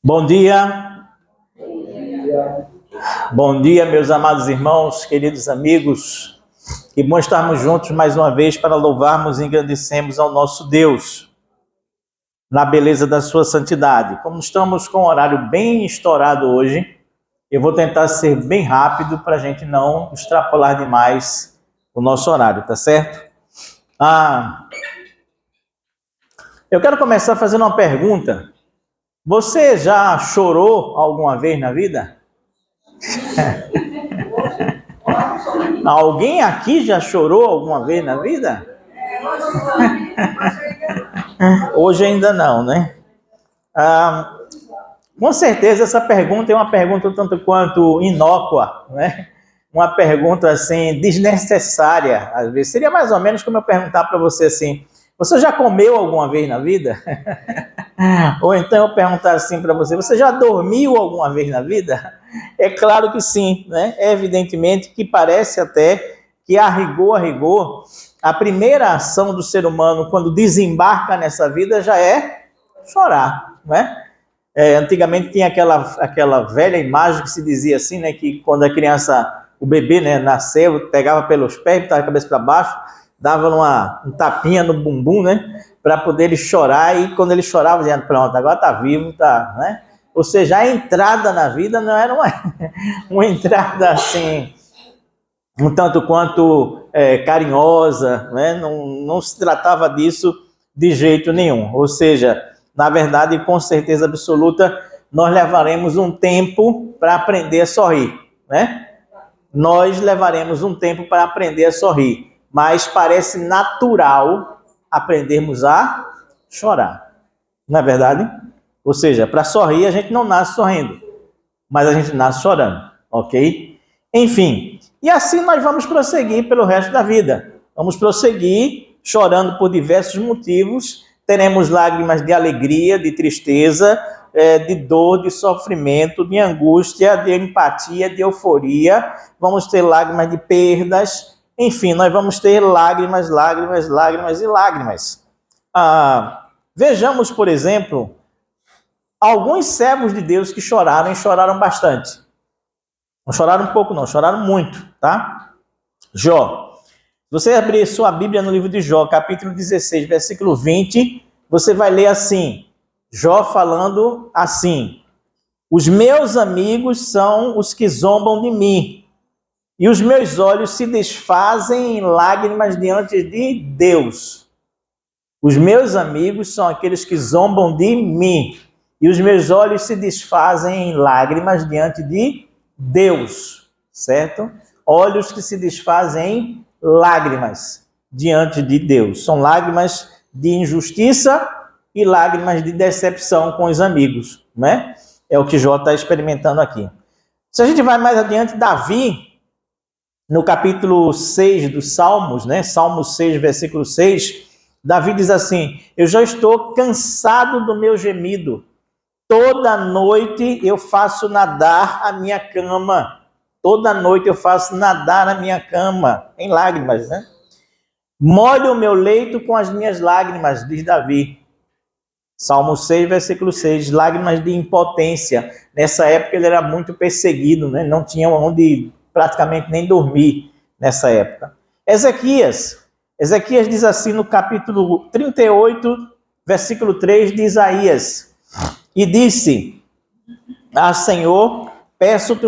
Bom dia. Bom dia, meus amados irmãos, queridos amigos. Que bom estarmos juntos mais uma vez para louvarmos e engrandecermos ao nosso Deus na beleza da sua santidade. Como estamos com um horário bem estourado hoje, eu vou tentar ser bem rápido para a gente não extrapolar demais o nosso horário, tá certo? Eu quero começar fazendo uma pergunta. Você já chorou alguma vez na vida? Alguém aqui já chorou alguma vez na vida? Hoje ainda não, né? Com certeza essa pergunta é uma pergunta tanto quanto inócua, né? Uma pergunta assim desnecessária, às vezes. Seria mais ou menos como eu perguntar para você assim: você já comeu alguma vez na vida? Ou então eu perguntar assim para você: você já dormiu alguma vez na vida? É claro que sim, né? Evidentemente que parece até que a rigor, a primeira ação do ser humano quando desembarca nessa vida já é chorar, né? Antigamente tinha aquela velha imagem que se dizia assim, né? Que quando a criança, o bebê, né, nasceu, pegava pelos pés, botava a cabeça para baixo, dava um tapinha no bumbum, né? Para poder ele chorar, e quando ele chorava, dizendo: pronto, agora tá vivo, tá, né? Ou seja, a entrada na vida não era uma entrada assim, um tanto quanto carinhosa, né? Não se tratava disso de jeito nenhum. Ou seja, na verdade, com certeza absoluta, nós levaremos um tempo para aprender a sorrir, né? Nós levaremos um tempo para aprender a sorrir, mas parece natural aprendermos a chorar, não é verdade? Ou seja, para sorrir a gente não nasce sorrindo, mas a gente nasce chorando, ok? Enfim, e assim nós vamos prosseguir pelo resto da vida. Vamos prosseguir chorando por diversos motivos. Teremos lágrimas de alegria, de tristeza, de dor, de sofrimento, de angústia, de empatia, de euforia. Vamos ter lágrimas de perdas. Enfim, nós vamos ter lágrimas, lágrimas, lágrimas e lágrimas. Vejamos, por exemplo, alguns servos de Deus que choraram e choraram bastante. Não choraram um pouco não, choraram muito, tá? Jó. Se você abrir sua Bíblia no livro de Jó, capítulo 16, versículo 20, você vai ler assim, Jó falando assim: os meus amigos são os que zombam de mim, e os meus olhos se desfazem em lágrimas diante de Deus. Os meus amigos são aqueles que zombam de mim, e os meus olhos se desfazem em lágrimas diante de Deus, certo? Olhos que se desfazem em lágrimas diante de Deus. São lágrimas de injustiça e lágrimas de decepção com os amigos, né? É o que Jó está experimentando aqui. Se a gente vai mais adiante, Davi, no capítulo 6 dos Salmos, né? Salmo 6, versículo 6, Davi diz assim: eu já estou cansado do meu gemido. Toda noite eu faço nadar a minha cama. Toda noite eu faço nadar a minha cama, em lágrimas, né? Molho o meu leito com as minhas lágrimas, diz Davi. Salmo 6, versículo 6, lágrimas de impotência. Nessa época ele era muito perseguido, né? Não tinha onde praticamente nem dormir nessa época. Ezequias diz assim no capítulo 38, versículo 3 de Isaías: e disse: Senhor, peço-te,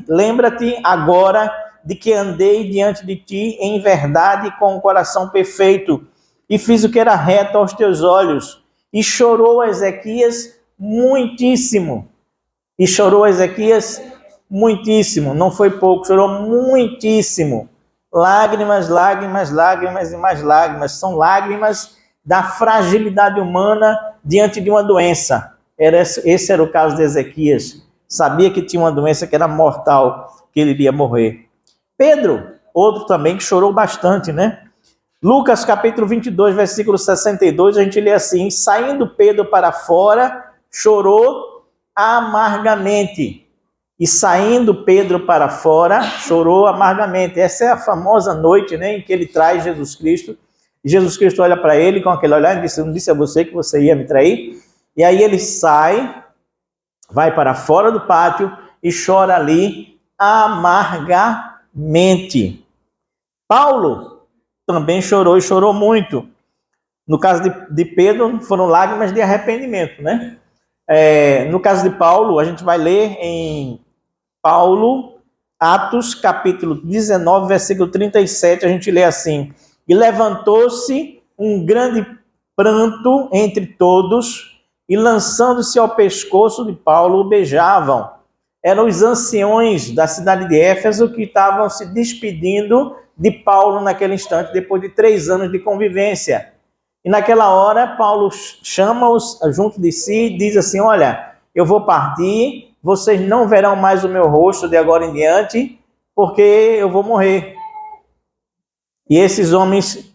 lembra-te agora de que andei diante de ti em verdade com o coração perfeito, e fiz o que era reto aos teus olhos. E chorou Ezequias muitíssimo. Não foi pouco, chorou muitíssimo. Lágrimas, lágrimas, lágrimas e mais lágrimas. São lágrimas da fragilidade humana diante de uma doença. Esse era o caso de Ezequias. Sabia que tinha uma doença que era mortal, que ele iria morrer. Pedro, outro também que chorou bastante, né? Lucas capítulo 22, versículo 62, a gente lê assim: saindo Pedro para fora, chorou amargamente. E saindo Pedro para fora, chorou amargamente. Essa é a famosa noite, né, em que ele traz Jesus Cristo. E Jesus Cristo olha para ele com aquele olhar e disse: não disse a você que você ia me trair? E aí ele sai vai para fora do pátio e chora ali amargamente. Paulo também chorou e chorou muito. No caso de Pedro, foram lágrimas de arrependimento, né? No caso de Paulo, a gente vai ler em Paulo, Atos, capítulo 19, versículo 37, a gente lê assim: e levantou-se um grande pranto entre todos, e lançando-se ao pescoço de Paulo, o beijavam. Eram os anciões da cidade de Éfeso que estavam se despedindo de Paulo naquele instante, depois de 3 anos de convivência. E naquela hora, Paulo chama-os junto de si e diz assim: olha, eu vou partir, vocês não verão mais o meu rosto de agora em diante, porque eu vou morrer. E esses homens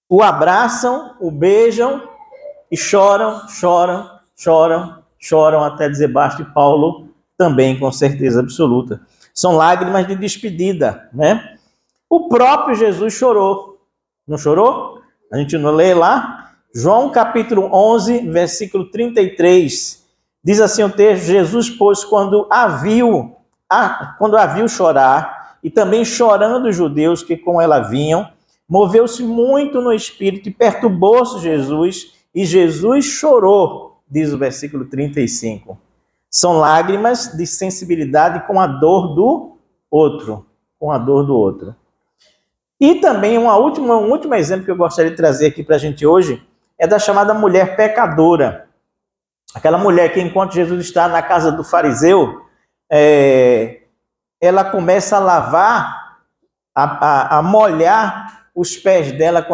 o abraçam, o beijam e choram até dizer basta. E Paulo também, com certeza absoluta. São lágrimas de despedida, né? O próprio Jesus chorou. Não chorou? A gente não lê lá? João capítulo 11, versículo 33. Diz assim o texto: Jesus, pois, quando a viu chorar, e também chorando os judeus que com ela vinham, moveu-se muito no espírito e perturbou-se Jesus, e Jesus chorou, diz o versículo 35. São lágrimas de sensibilidade com a dor do outro. Com a dor do outro. E também um último exemplo que eu gostaria de trazer aqui para a gente hoje é da chamada mulher pecadora. Aquela mulher que, enquanto Jesus está na casa do fariseu, ela começa a lavar, a molhar os pés dela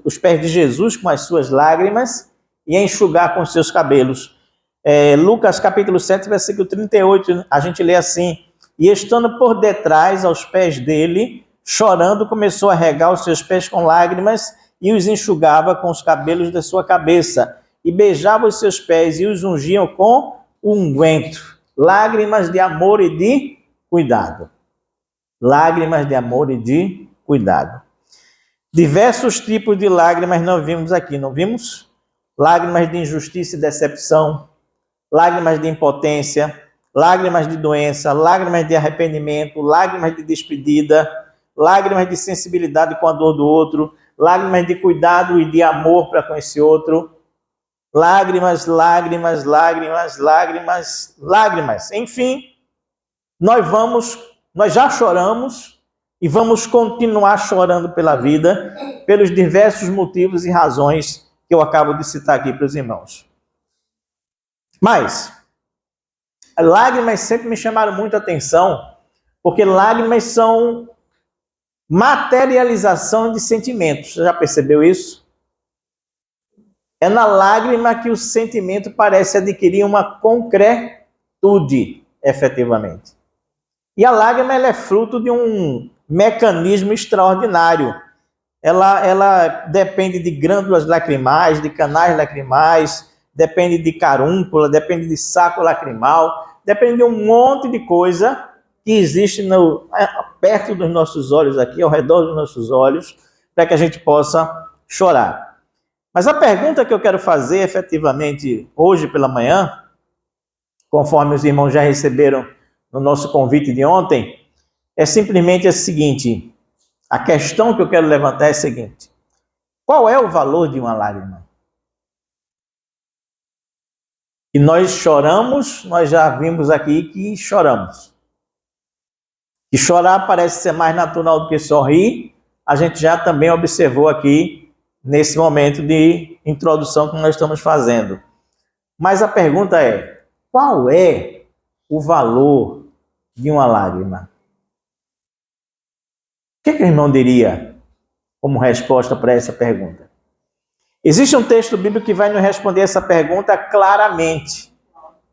os pés de Jesus com as suas lágrimas e a enxugar com os seus cabelos. Lucas capítulo 7, versículo 38, a gente lê assim: e estando por detrás aos pés dele, chorando, começou a regar os seus pés com lágrimas e os enxugava com os cabelos da sua cabeça, e beijava os seus pés e os ungiam com unguento. Lágrimas de amor e de cuidado. Lágrimas de amor e de cuidado. Diversos tipos de lágrimas nós vimos aqui, não vimos? Lágrimas de injustiça e decepção, lágrimas de impotência, lágrimas de doença, lágrimas de arrependimento, lágrimas de despedida, lágrimas de sensibilidade com a dor do outro, lágrimas de cuidado e de amor para com esse outro, lágrimas. Enfim, nós já choramos e vamos continuar chorando pela vida, pelos diversos motivos e razões que eu acabo de citar aqui para os irmãos. Mas lágrimas sempre me chamaram muita atenção, porque lágrimas são materialização de sentimentos. Você já percebeu isso? É na lágrima que o sentimento parece adquirir uma concretude, efetivamente. E a lágrima ela é fruto de um mecanismo extraordinário. Ela depende de glândulas lacrimais, de canais lacrimais, depende de carúncula, depende de saco lacrimal, depende de um monte de coisa que existe perto dos nossos olhos aqui, ao redor dos nossos olhos, para que a gente possa chorar. Mas a pergunta que eu quero fazer, efetivamente, hoje pela manhã, conforme os irmãos já receberam no nosso convite de ontem, é simplesmente a seguinte: a questão que eu quero levantar é a seguinte: qual é o valor de uma lágrima? E nós choramos, nós já vimos aqui que choramos. E chorar parece ser mais natural do que sorrir, a gente já também observou aqui nesse momento de introdução que nós estamos fazendo. Mas a pergunta é: qual é o valor de uma lágrima? O que o irmão diria como resposta para essa pergunta? Existe um texto bíblico que vai nos responder essa pergunta claramente.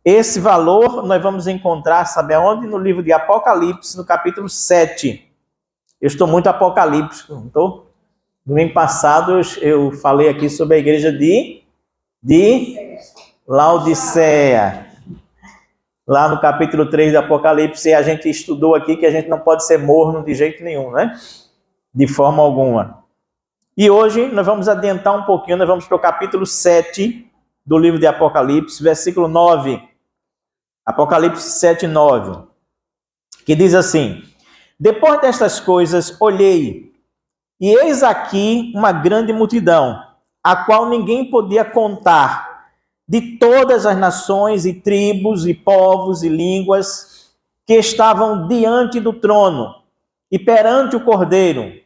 Esse valor nós vamos encontrar, sabe aonde? No livro de Apocalipse, no capítulo 7. Eu estou muito apocalíptico, não estou? Domingo passado eu falei aqui sobre a igreja de Laodiceia. Lá no capítulo 3 do Apocalipse, a gente estudou aqui que a gente não pode ser morno de jeito nenhum, né? De forma alguma. E hoje nós vamos adiantar um pouquinho, nós vamos para o capítulo 7 do livro de Apocalipse, versículo 9. Apocalipse 7, 9, que diz assim: depois destas coisas olhei, e eis aqui uma grande multidão, a qual ninguém podia contar, de todas as nações e tribos e povos e línguas, que estavam diante do trono e perante o Cordeiro,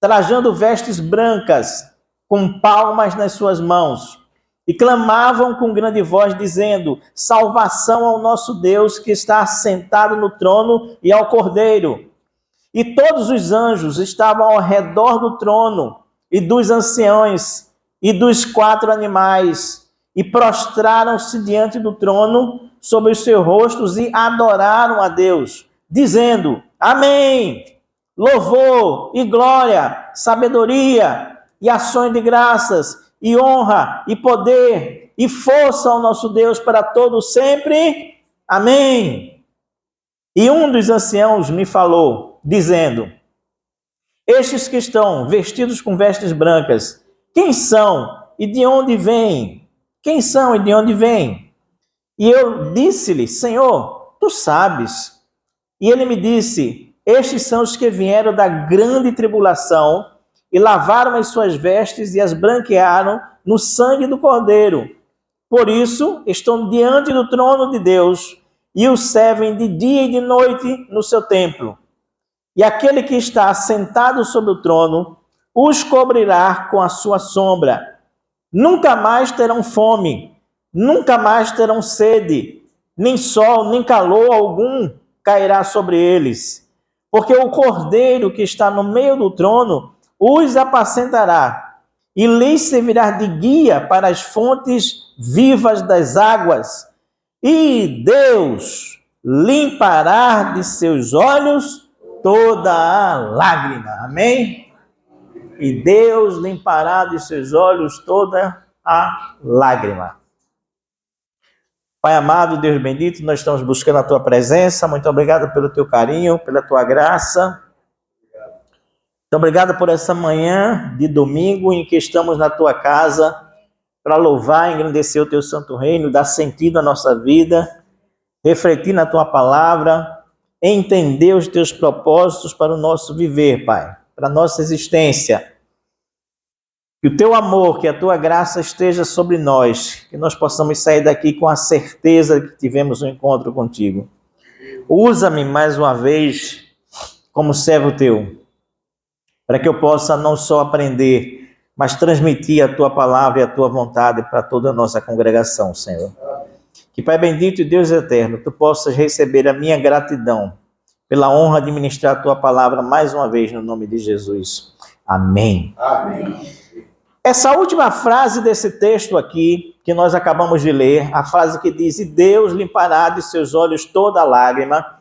trajando vestes brancas, com palmas nas suas mãos, e clamavam com grande voz, dizendo: salvação ao nosso Deus, que está assentado no trono, e ao Cordeiro. E todos os anjos estavam ao redor do trono, e dos anciãos, e dos 4 animais, e prostraram-se diante do trono sobre os seus rostos, e adoraram a Deus, dizendo: amém! Louvor e glória, sabedoria e ações de graças, e honra, e poder, e força ao nosso Deus para todo sempre. Amém. E um dos anciãos me falou, dizendo: estes que estão vestidos com vestes brancas, quem são e de onde vêm? Quem são e de onde vêm? E eu disse-lhe: Senhor, tu sabes. E ele me disse: estes são os que vieram da grande tribulação e lavaram as suas vestes e as branquearam no sangue do Cordeiro. Por isso, estão diante do trono de Deus e o servem de dia e de noite no seu templo. E aquele que está sentado sobre o trono os cobrirá com a sua sombra. Nunca mais terão fome, nunca mais terão sede, nem sol, nem calor algum cairá sobre eles. Porque o Cordeiro que está no meio do trono os apacentará, e lhes servirá de guia para as fontes vivas das águas, e Deus limpará de seus olhos toda a lágrima. Amém? E Deus limpará de seus olhos toda a lágrima. Pai amado, Deus bendito, nós estamos buscando a Tua presença. Muito obrigado pelo Teu carinho, pela Tua graça. Muito obrigado por essa manhã de domingo em que estamos na Tua casa para louvar e engrandecer o Teu santo reino, dar sentido à nossa vida, refletir na Tua palavra, entender os Teus propósitos para o nosso viver, Pai, para a nossa existência. Que o Teu amor, que a Tua graça esteja sobre nós, que nós possamos sair daqui com a certeza de que tivemos um encontro contigo. Usa-me mais uma vez como servo Teu, para que eu possa não só aprender, mas transmitir a Tua palavra e a Tua vontade para toda a nossa congregação, Senhor. Que, Pai bendito e Deus eterno, Tu possas receber a minha gratidão pela honra de ministrar a Tua palavra mais uma vez, no nome de Jesus. Amém. Amém. Essa última frase desse texto aqui, que nós acabamos de ler, a frase que diz: e Deus limpará de seus olhos toda lágrima,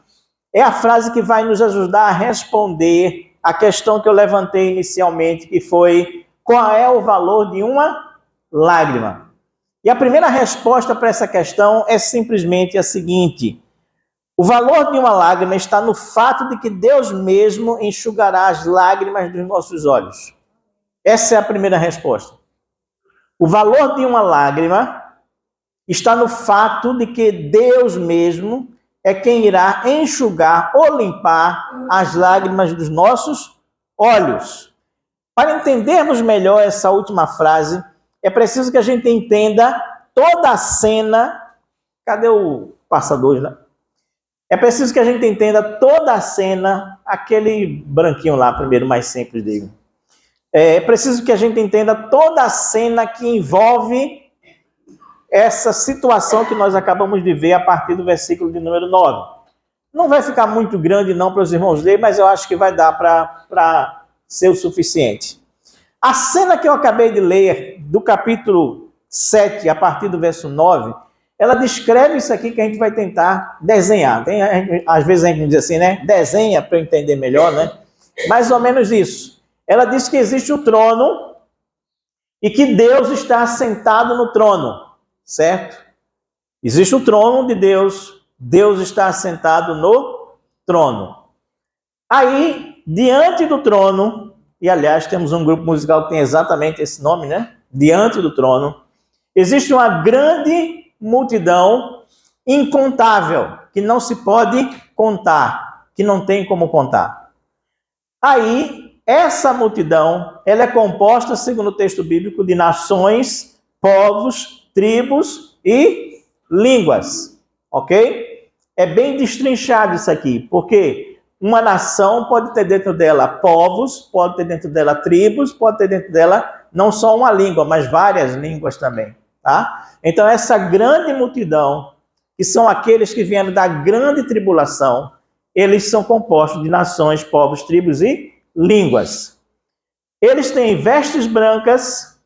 é a frase que vai nos ajudar a responder a questão que eu levantei inicialmente, que foi: qual é o valor de uma lágrima? E a primeira resposta para essa questão é simplesmente a seguinte: o valor de uma lágrima está no fato de que Deus mesmo enxugará as lágrimas dos nossos olhos. Essa é a primeira resposta. O valor de uma lágrima está no fato de que Deus mesmo é quem irá enxugar ou limpar as lágrimas dos nossos olhos. Para entendermos melhor essa última frase, é preciso que a gente entenda toda a cena. Cadê o passador, né? É preciso que a gente entenda toda a cena, aquele branquinho lá, primeiro, mais simples dele. É preciso que a gente entenda toda a cena que envolve essa situação que nós acabamos de ver a partir do versículo de número 9. Não vai ficar muito grande não para os irmãos lerem, mas eu acho que vai dar para ser o suficiente. A cena que eu acabei de ler, do capítulo 7, a partir do verso 9, ela descreve isso aqui que a gente vai tentar desenhar. Às vezes a gente diz assim, né? Desenha para eu entender melhor, né? Mais ou menos isso. Ela diz que existe o trono e que Deus está assentado no trono, certo? Existe o trono de Deus, Deus está assentado no trono. Aí, diante do trono, e aliás temos um grupo musical que tem exatamente esse nome, né? Diante do trono, existe uma grande multidão incontável, que não se pode contar, que não tem como contar. Aí, essa multidão, ela é composta, segundo o texto bíblico, de nações, povos, tribos e línguas, ok? É bem destrinchado isso aqui, porque uma nação pode ter dentro dela povos, pode ter dentro dela tribos, pode ter dentro dela não só uma língua, mas várias línguas também, tá? Então, essa grande multidão, que são aqueles que vieram da grande tribulação, eles são compostos de nações, povos, tribos e línguas. Eles têm vestes brancas,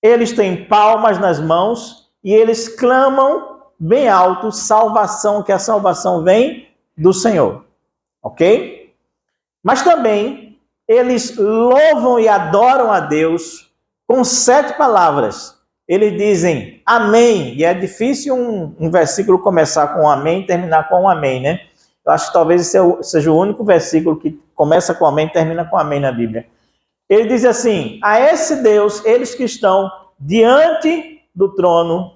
eles têm palmas nas mãos e eles clamam bem alto salvação, que a salvação vem do Senhor, ok? Mas também eles louvam e adoram a Deus com 7 palavras. Eles dizem amém, e é difícil um versículo começar com amém e terminar com amém, né? Eu acho que talvez esse seja o único versículo que começa com amém e termina com amém na Bíblia. Ele diz assim: a esse Deus, eles que estão diante do trono,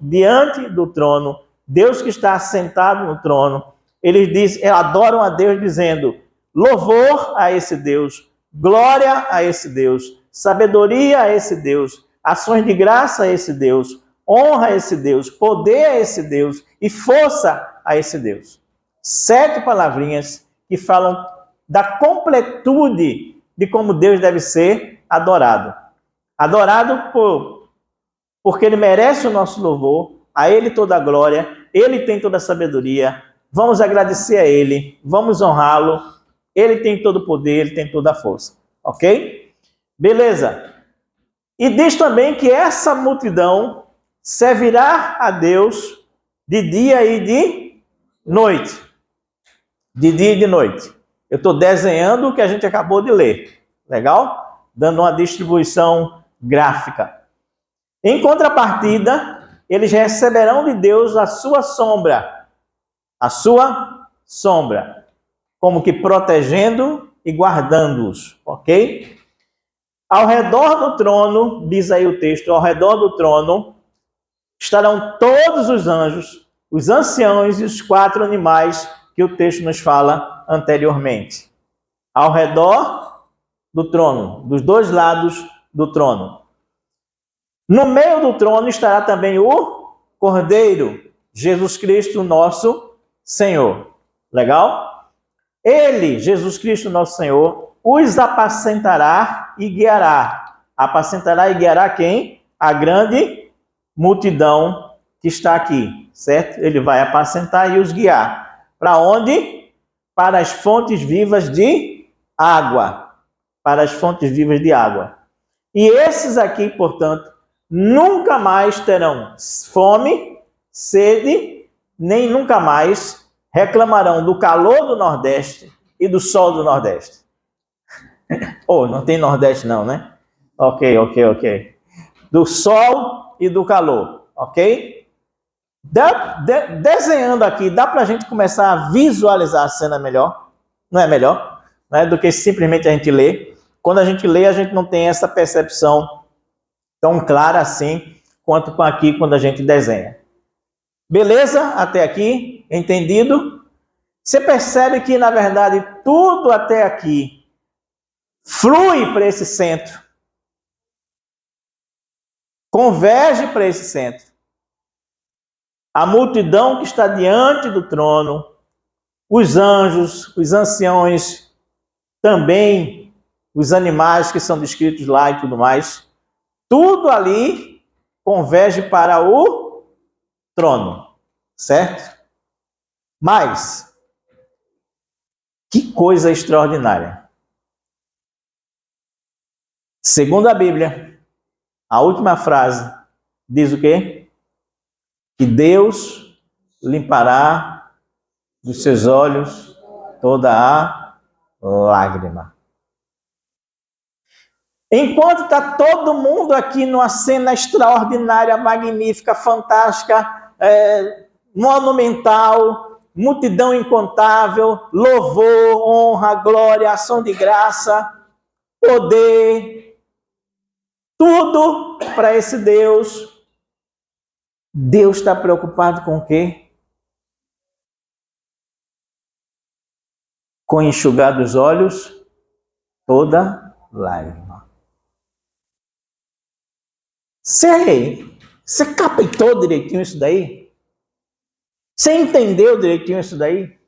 Deus que está sentado no trono, eles adoram a Deus dizendo louvor a esse Deus, glória a esse Deus, sabedoria a esse Deus, ações de graça a esse Deus, honra a esse Deus, poder a esse Deus e força a esse Deus. 7 palavrinhas que falam da completude de como Deus deve ser adorado. Adorado porque Ele merece o nosso louvor, a Ele toda a glória, Ele tem toda a sabedoria, vamos agradecer a Ele, vamos honrá-lo, Ele tem todo o poder, Ele tem toda a força. Ok? Beleza. E diz também que essa multidão servirá a Deus de dia e de noite. De dia e de noite. Eu estou desenhando o que a gente acabou de ler. Legal? Dando uma distribuição gráfica. Em contrapartida, eles receberão de Deus a sua sombra. A sua sombra. Como que protegendo e guardando-os. Ok? Ao redor do trono, diz aí o texto, ao redor do trono estarão todos os anjos, os anciãos e os 4 animais que o texto nos fala anteriormente. Ao redor do trono, dos 2 lados do trono. No meio do trono estará também o Cordeiro, Jesus Cristo, nosso Senhor. Legal? Ele, Jesus Cristo, nosso Senhor, os apacentará e guiará. Apacentará e guiará quem? A grande multidão que está aqui, certo? Ele vai apacentar e os guiar. Para onde? Para as fontes vivas de água. Para as fontes vivas de água. E esses aqui, portanto, nunca mais terão fome, sede, nem nunca mais reclamarão do calor do Nordeste e do sol do Nordeste. Oh, não tem Nordeste não, né? Ok. Do sol e do calor, ok? Desenhando aqui, dá para a gente começar a visualizar a cena melhor? Não é melhor? Né? Do que simplesmente a gente ler. Quando a gente lê, a gente não tem essa percepção tão clara assim, quanto aqui quando a gente desenha. Beleza? Até aqui? Entendido? Você percebe que, na verdade, tudo até aqui flui para esse centro. Converge para esse centro. A multidão que está diante do trono, os anjos, os anciões, também os animais que são descritos lá e tudo mais, tudo ali converge para o trono, certo? Mas, que coisa extraordinária. Segundo a Bíblia, a última frase diz o quê? Que Deus limpará dos seus olhos toda a lágrima. Enquanto está todo mundo aqui numa cena extraordinária, magnífica, fantástica, monumental, multidão incontável, louvor, honra, glória, ação de graça, poder, tudo para esse Deus. Deus está preocupado com o quê? com enxugar dos olhos toda lágrima. Você captou direitinho isso daí? Você entendeu direitinho isso daí?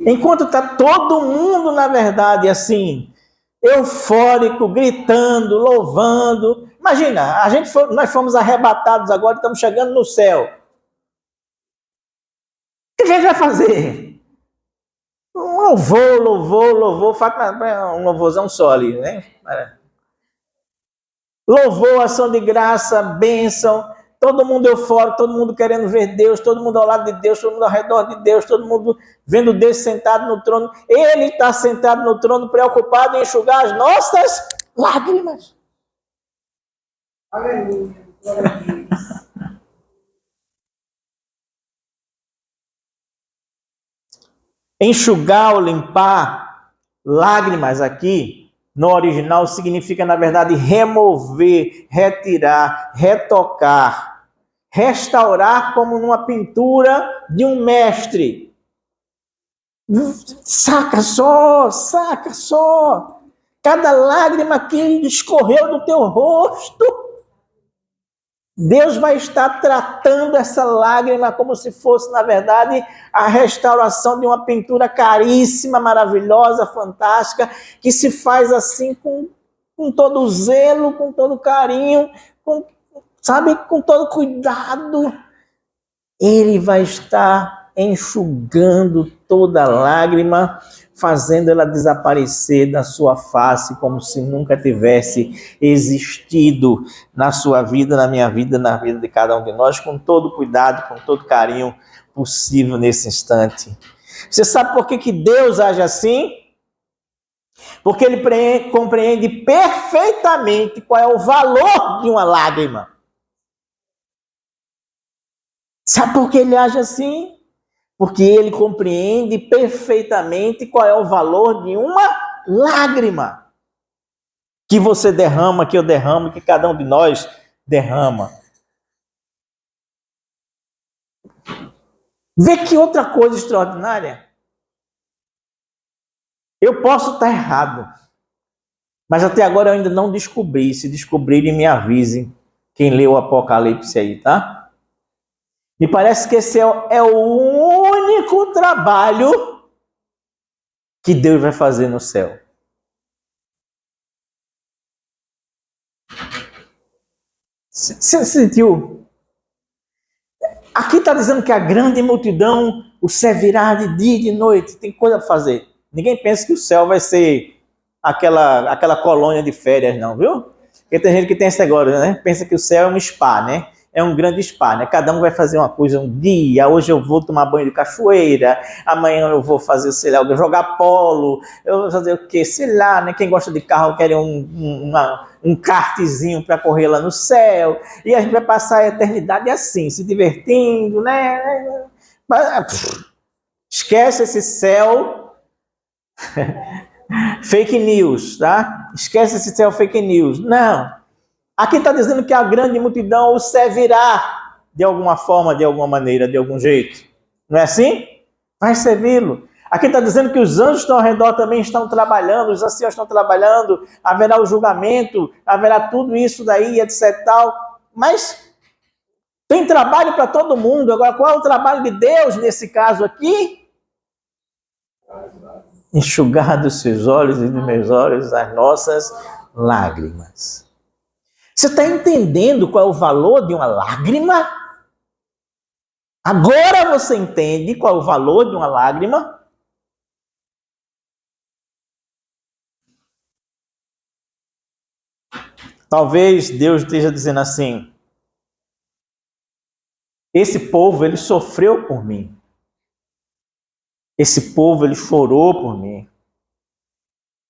Enquanto está todo mundo, na verdade, assim, eufórico, gritando, louvando. Imagina, nós fomos arrebatados agora e estamos chegando no céu. O que a gente vai fazer? Louvor, um louvorzão só ali, né? Louvor, ação de graça, bênção, todo mundo eufórico, todo mundo querendo ver Deus, todo mundo ao lado de Deus, todo mundo ao redor de Deus, todo mundo vendo Deus sentado no trono. Ele está sentado no trono, preocupado em enxugar as nossas lágrimas. Aleluia. Enxugar ou limpar lágrimas aqui, no original, significa, na verdade, remover, retirar, retocar, restaurar como numa pintura de um mestre. Saca só. Cada lágrima que escorreu do teu rosto, Deus vai estar tratando essa lágrima como se fosse, na verdade, a restauração de uma pintura caríssima, maravilhosa, fantástica, que se faz assim com todo zelo, com todo carinho, com todo cuidado. Ele vai estar enxugando toda lágrima, fazendo ela desaparecer da sua face, como se nunca tivesse existido na sua vida, na minha vida, na vida de cada um de nós, com todo cuidado, com todo carinho possível nesse instante. Você sabe por que Deus age assim? Porque Ele compreende perfeitamente qual é o valor de uma lágrima. Sabe por que Ele age assim? Porque Ele compreende perfeitamente qual é o valor de uma lágrima que você derrama, que eu derramo, que cada um de nós derrama. Vê que outra coisa extraordinária. Eu posso estar errado, mas até agora eu ainda não descobri. Se descobrirem, me avisem. Quem leu o Apocalipse aí, tá? Me parece que esse é o único trabalho que Deus vai fazer no céu. Você sentiu? Aqui está dizendo que a grande multidão o servirá de dia e de noite. Tem coisa para fazer. Ninguém pensa que o céu vai ser aquela colônia de férias, não, viu? Porque tem gente que tem esse negócio, né? Pensa que o céu é um spa, né? É um grande spa, né? Cada um vai fazer uma coisa um dia. Hoje eu vou tomar banho de cachoeira, amanhã eu vou fazer, sei lá, jogar polo, eu vou fazer o quê? Sei lá, né? Quem gosta de carro quer um kartzinho para correr lá no céu. E a gente vai passar a eternidade assim, se divertindo, né? Esquece esse céu fake news, tá? Esquece esse céu fake news. Não. Aqui está dizendo que a grande multidão o servirá de alguma forma, de alguma maneira, de algum jeito. Não é assim? Vai servi-lo. Aqui está dizendo que os anjos estão ao redor também estão trabalhando, os anciãos estão trabalhando, haverá o julgamento, haverá tudo isso daí, etc. Tal. Mas tem trabalho para todo mundo. Agora, qual é o trabalho de Deus nesse caso aqui? Enxugar dos seus olhos e dos meus olhos as nossas lágrimas. Você está entendendo qual é o valor de uma lágrima? Agora você entende qual é o valor de uma lágrima? Talvez Deus esteja dizendo assim: esse povo, ele sofreu por mim. Esse povo, ele chorou por mim.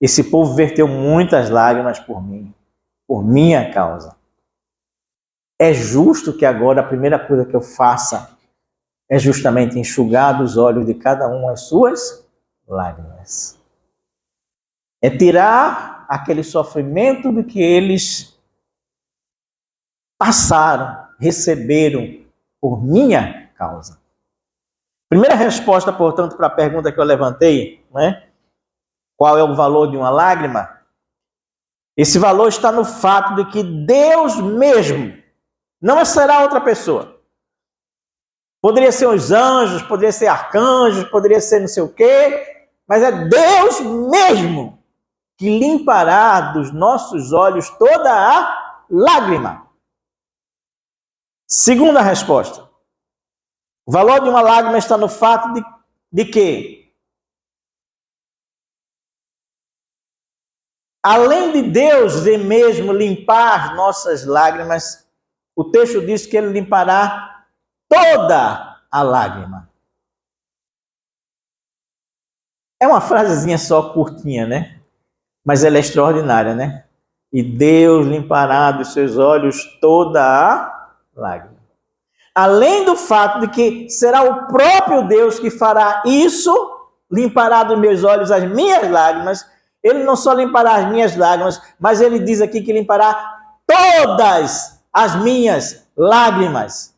Esse povo verteu muitas lágrimas por mim, por minha causa. É justo que agora a primeira coisa que eu faça é justamente enxugar dos olhos de cada um as suas lágrimas. É tirar aquele sofrimento do que eles passaram, receberam por minha causa. Primeira resposta, portanto, para a pergunta que eu levantei, né? Qual é o valor de uma lágrima? Esse valor está no fato de que Deus mesmo, não será outra pessoa. Poderia ser os anjos, poderia ser arcanjos, poderia ser não sei o quê, mas é Deus mesmo que limpará dos nossos olhos toda a lágrima. Segunda resposta. O valor de uma lágrima está no fato de que, além de Deus mesmo limpar as nossas lágrimas, o texto diz que Ele limpará toda a lágrima. É uma frasezinha só curtinha, né? Mas ela é extraordinária, né? E Deus limpará dos seus olhos toda a lágrima. Além do fato de que será o próprio Deus que fará isso, limpará dos meus olhos as minhas lágrimas. Ele não só limpará as minhas lágrimas, mas ele diz aqui que limpará todas as minhas lágrimas.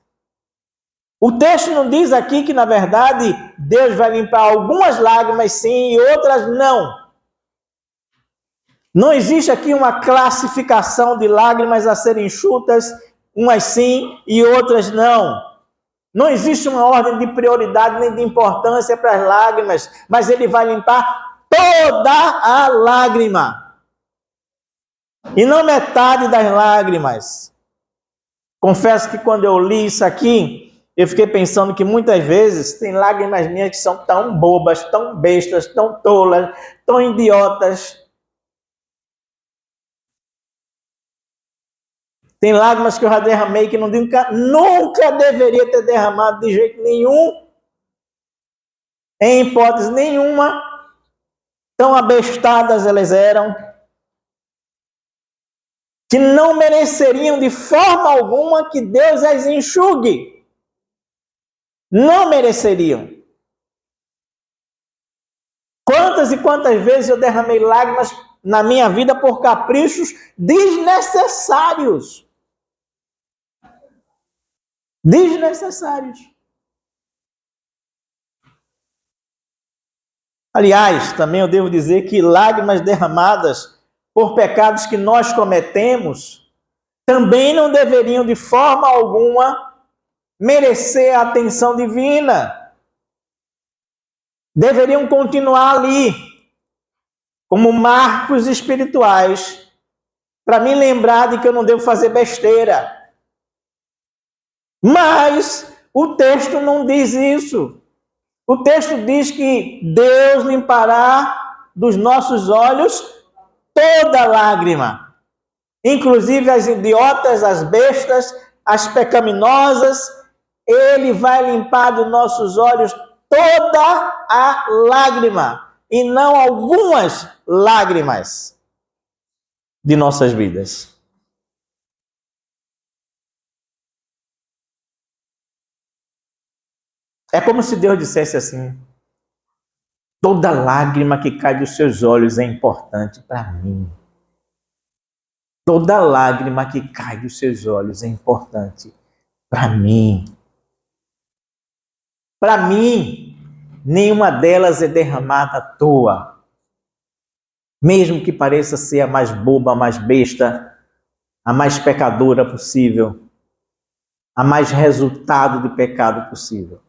O texto não diz aqui que, na verdade, Deus vai limpar algumas lágrimas sim e outras não. Não existe aqui uma classificação de lágrimas a serem enxutas, umas sim e outras não. Não existe uma ordem de prioridade nem de importância para as lágrimas, mas Ele vai limpar toda a lágrima. E não metade das lágrimas. Confesso que quando eu li isso aqui, eu fiquei pensando que muitas vezes tem lágrimas minhas que são tão bobas, tão bestas, tão tolas, tão idiotas. Tem lágrimas que eu já derramei que nunca deveria ter derramado de jeito nenhum. Em hipótese nenhuma. Tão abestadas elas eram. Que não mereceriam de forma alguma que Deus as enxugue. Não mereceriam. Quantas e quantas vezes eu derramei lágrimas na minha vida por caprichos desnecessários. Desnecessários. Aliás, também eu devo dizer que lágrimas derramadas por pecados que nós cometemos também não deveriam de forma alguma merecer a atenção divina. Deveriam continuar ali, como marcos espirituais, para me lembrar de que eu não devo fazer besteira. Mas o texto não diz isso. O texto diz que Deus limpará dos nossos olhos toda lágrima, inclusive as idiotas, as bestas, as pecaminosas. Ele vai limpar dos nossos olhos toda a lágrima, e não algumas lágrimas de nossas vidas. É como se Deus dissesse assim: toda lágrima que cai dos seus olhos é importante para mim. Toda lágrima que cai dos seus olhos é importante para mim. Para mim, nenhuma delas é derramada à toa. Mesmo que pareça ser a mais boba, a mais besta, a mais pecadora possível, a mais resultado de pecado possível.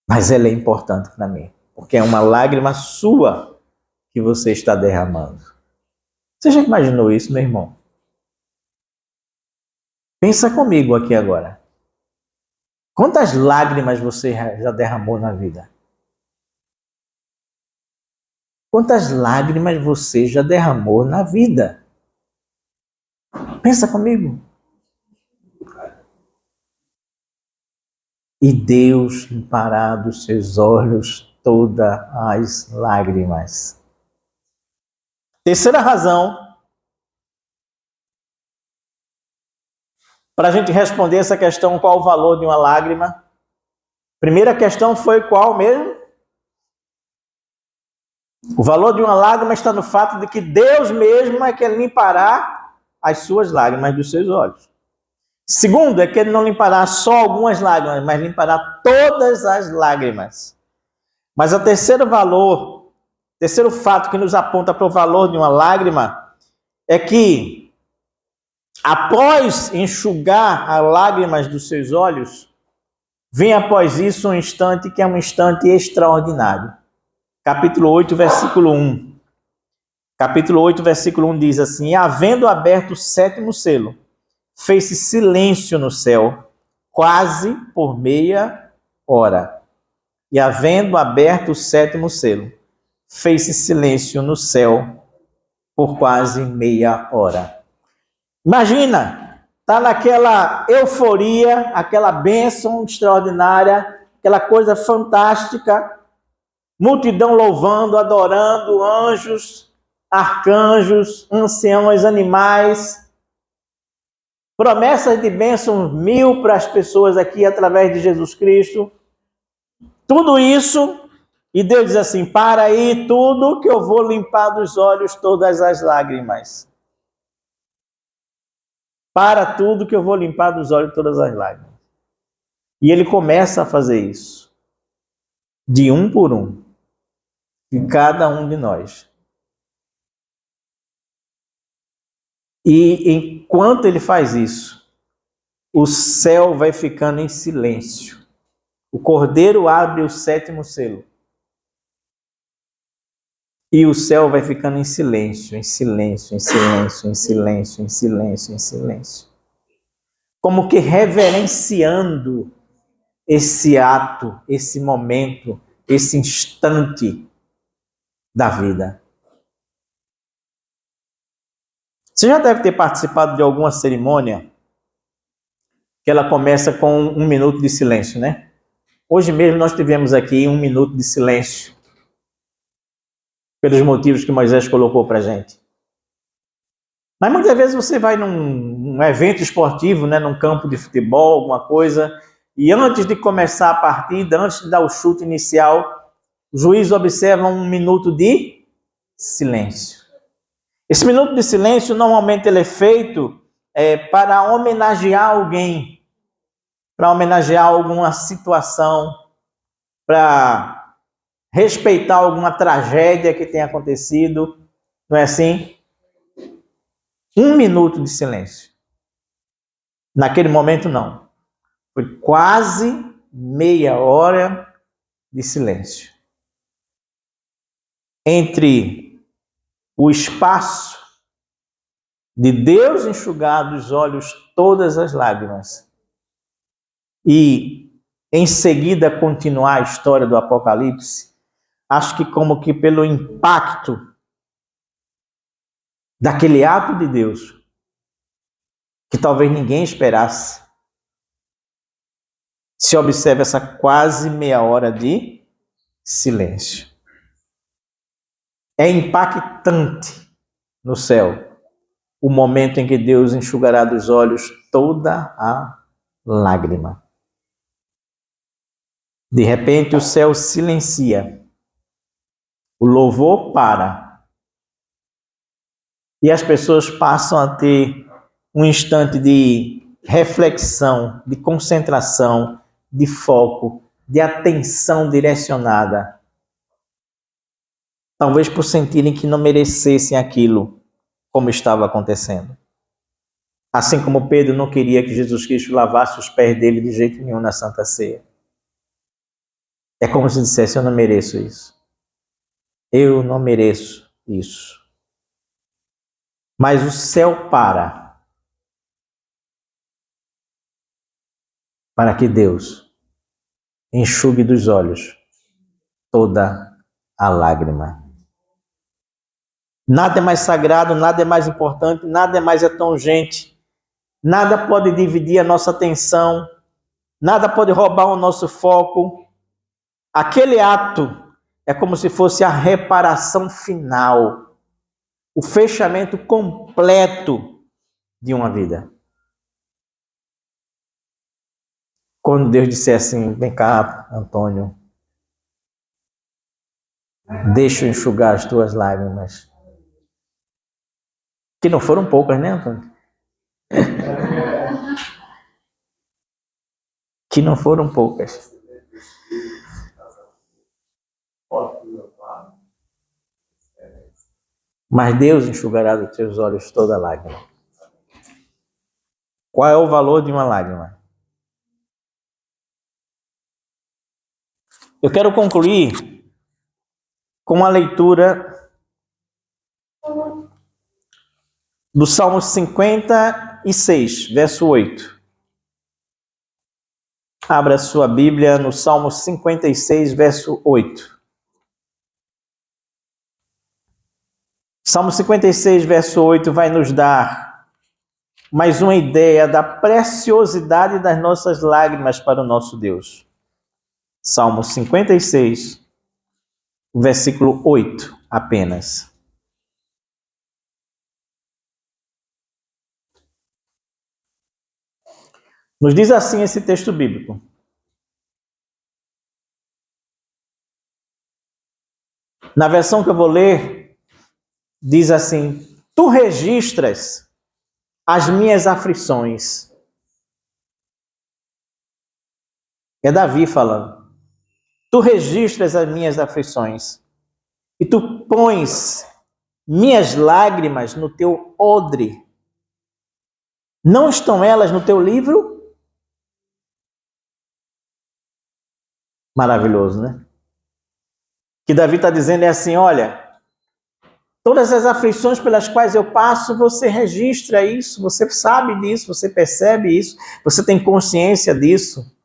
Mas ela é importante para mim, porque é uma lágrima sua que você está derramando. Você já imaginou isso, meu irmão? Pensa comigo aqui agora. Quantas lágrimas você já derramou na vida? Quantas lágrimas você já derramou na vida? Pensa comigo. E Deus limpará dos seus olhos todas as lágrimas. Terceira razão para a gente responder essa questão, qual o valor de uma lágrima. Primeira questão foi qual mesmo? O valor de uma lágrima está no fato de que Deus mesmo é que limpará as suas lágrimas dos seus olhos. Segundo, é que ele não limpará só algumas lágrimas, mas limpará todas as lágrimas. Mas o terceiro fato que nos aponta para o valor de uma lágrima é que, após enxugar as lágrimas dos seus olhos, vem após isso um instante que é um instante extraordinário. Capítulo 8, versículo 1. Capítulo 8, versículo 1 diz assim: e havendo aberto o sétimo selo, fez-se silêncio no céu, quase por meia hora. E havendo aberto o sétimo selo, fez-se silêncio no céu por quase meia hora. Imagina, tá naquela euforia, aquela bênção extraordinária, aquela coisa fantástica, multidão louvando, adorando, anjos, arcanjos, anciãos, animais, promessas de bênção 1000 para as pessoas aqui através de Jesus Cristo. Tudo isso, e Deus diz assim: para aí tudo que eu vou limpar dos olhos todas as lágrimas. Para tudo que eu vou limpar dos olhos todas as lágrimas. E ele começa a fazer isso, de um por um, de cada um de nós. E enquanto ele faz isso, o céu vai ficando em silêncio. O Cordeiro abre o sétimo selo. E o céu vai ficando em silêncio, em silêncio, em silêncio, em silêncio, em silêncio, em silêncio. Como que reverenciando esse ato, esse momento, esse instante da vida. Você já deve ter participado de alguma cerimônia que ela começa com 1 minuto de silêncio, né? Hoje mesmo nós tivemos aqui 1 minuto de silêncio, pelos motivos que Moisés colocou para a gente. Mas muitas vezes você vai num evento esportivo, né, num campo de futebol, alguma coisa, e antes de começar a partida, antes de dar o chute inicial, o juiz observa 1 minuto de silêncio. Esse minuto de silêncio, normalmente ele é feito para homenagear alguém, para homenagear alguma situação, para respeitar alguma tragédia que tenha acontecido, não é assim? 1 minuto de silêncio. Naquele momento, não. Foi quase meia hora de silêncio. Entre o espaço de Deus enxugar dos olhos todas as lágrimas e, em seguida, continuar a história do Apocalipse, acho que como que pelo impacto daquele ato de Deus, que talvez ninguém esperasse, se observa essa quase meia hora de silêncio. É impactante no céu o momento em que Deus enxugará dos olhos toda a lágrima. De repente o céu silencia, o louvor para, e as pessoas passam a ter um instante de reflexão, de concentração, de foco, de atenção direcionada. Talvez por sentirem que não merecessem aquilo como estava acontecendo. Assim como Pedro não queria que Jesus Cristo lavasse os pés dele de jeito nenhum na Santa Ceia. É como se dissesse: eu não mereço isso. Eu não mereço isso. Mas o céu para que Deus enxugue dos olhos toda a lágrima. Nada é mais sagrado, nada é mais importante, nada é mais tão urgente, nada pode dividir a nossa atenção, nada pode roubar o nosso foco. Aquele ato é como se fosse a reparação final, o fechamento completo de uma vida. Quando Deus disser assim: vem cá, Antônio, deixa eu enxugar as tuas lágrimas. Que não foram poucas, né, Antônio? que não foram poucas. Mas Deus enxugará dos teus olhos toda lágrima. Qual é o valor de uma lágrima? Eu quero concluir com uma leitura do Salmo 56, verso 8. Abra sua Bíblia no Salmo 56, verso 8. Salmo 56, verso 8 vai nos dar mais uma ideia da preciosidade das nossas lágrimas para o nosso Deus. Salmo 56, versículo 8 apenas. Nos diz assim esse texto bíblico: na versão que eu vou ler, diz assim: tu registras as minhas aflições. É Davi falando. Tu registras as minhas aflições e tu pões minhas lágrimas no teu odre. Não estão elas no teu livro? Maravilhoso, né? Que Davi está dizendo é assim: olha, todas as aflições pelas quais eu passo, você registra isso, você sabe disso, você percebe isso, você tem consciência disso.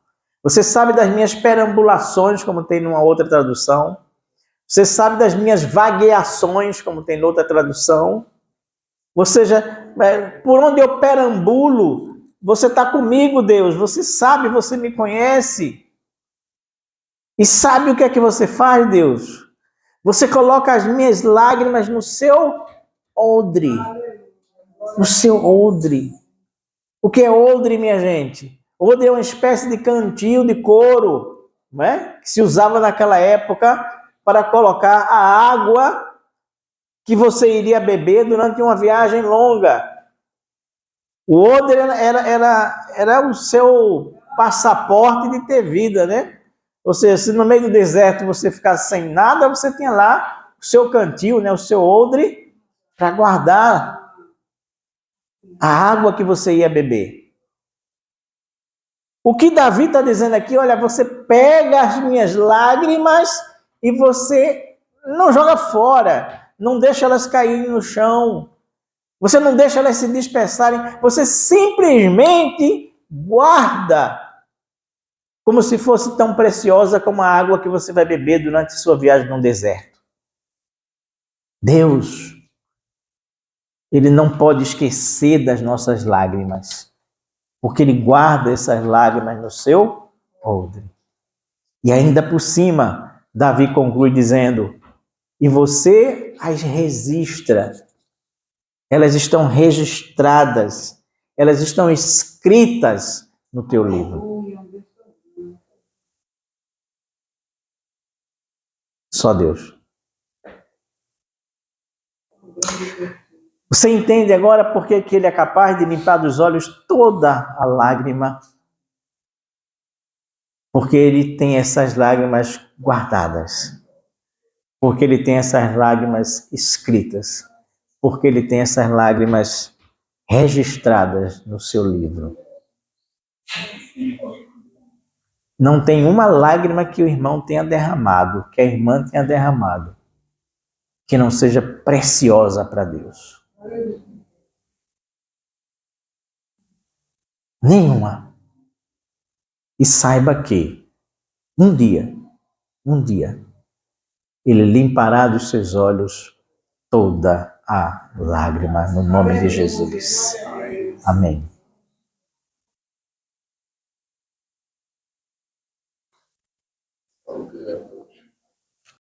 Você sabe das minhas perambulações, como tem numa outra tradução. Você sabe das minhas vagueações, como tem noutra tradução. Ou seja, por onde eu perambulo, você está comigo, Deus. Você sabe, você me conhece. E sabe o que é que você faz, Deus? Você coloca as minhas lágrimas no seu odre. No seu odre. O que é odre, minha gente? Odre é uma espécie de cantil de couro, não é? Que se usava naquela época para colocar a água que você iria beber durante uma viagem longa. O odre era o seu passaporte de ter vida, né? Ou seja, se no meio do deserto você ficasse sem nada, você tinha lá o seu cantil, né? O seu odre, para guardar a água que você ia beber. O que Davi está dizendo aqui, olha, você pega as minhas lágrimas e você não joga fora, não deixa elas caírem no chão, você não deixa elas se dispersarem, você simplesmente guarda como se fosse tão preciosa como a água que você vai beber durante sua viagem no deserto. Deus, Ele não pode esquecer das nossas lágrimas, porque Ele guarda essas lágrimas no seu odre. E ainda por cima, Davi conclui dizendo: e você as registra. Elas estão registradas, elas estão escritas no teu livro. Só Deus. Você entende agora por que Ele é capaz de limpar dos olhos toda a lágrima? Porque Ele tem essas lágrimas guardadas. Porque Ele tem essas lágrimas escritas. Porque Ele tem essas lágrimas registradas no seu livro. Não tem uma lágrima que o irmão tenha derramado, que a irmã tenha derramado, que não seja preciosa para Deus. Nenhuma. E saiba que um dia, Ele limpará dos seus olhos toda a lágrima, no nome de Jesus. Amém.